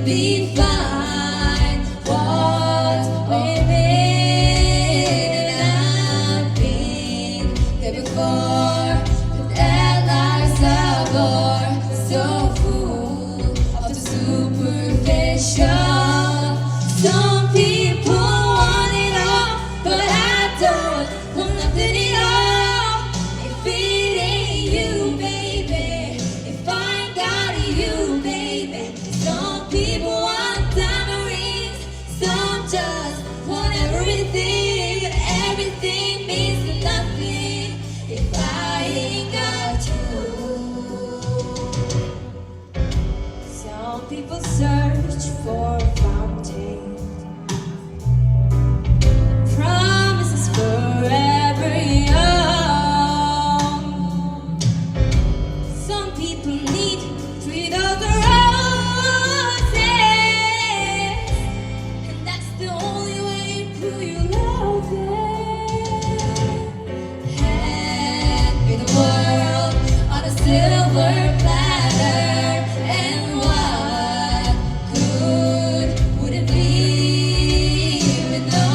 be fine. What's within, and I've been there before. But that life's a bore, so full of the superficial. Some people want it all, but I don't want nothing at all. If it ain't you, baby, if I ain't got you, baby. Some people want diamond rings, some just want everything, but everything means nothing if I ain't got you. Some people search for a fountain, promises forever young. Some people need 3,000 roses, and that's the only way you prove you love them. Hand me the world on a silver platter, and what good would it be with no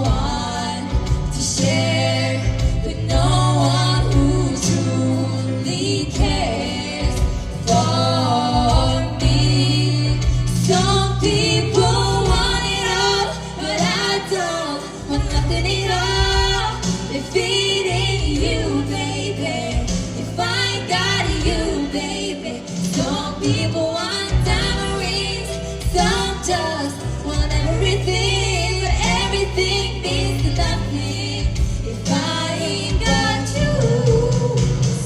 one to share, with no one who truly cares for me? Some people want it all, but I don't want nothing at all. If it ain't you, baby, if I ain't got you, baby. Some people want diamond rings, some just want everything, but everything means nothing if I ain't got you.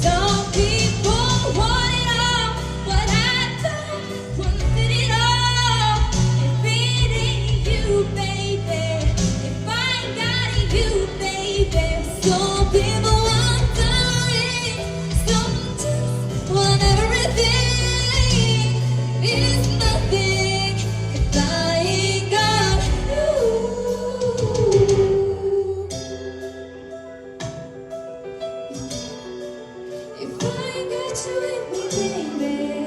Some people want it all, but I don't want nothing at all. If it ain't you, baby, if I ain't got you, baby. Some people want diamond rings, some just want everything. It's nothing if I ain't got you. If I ain't got you with me, baby.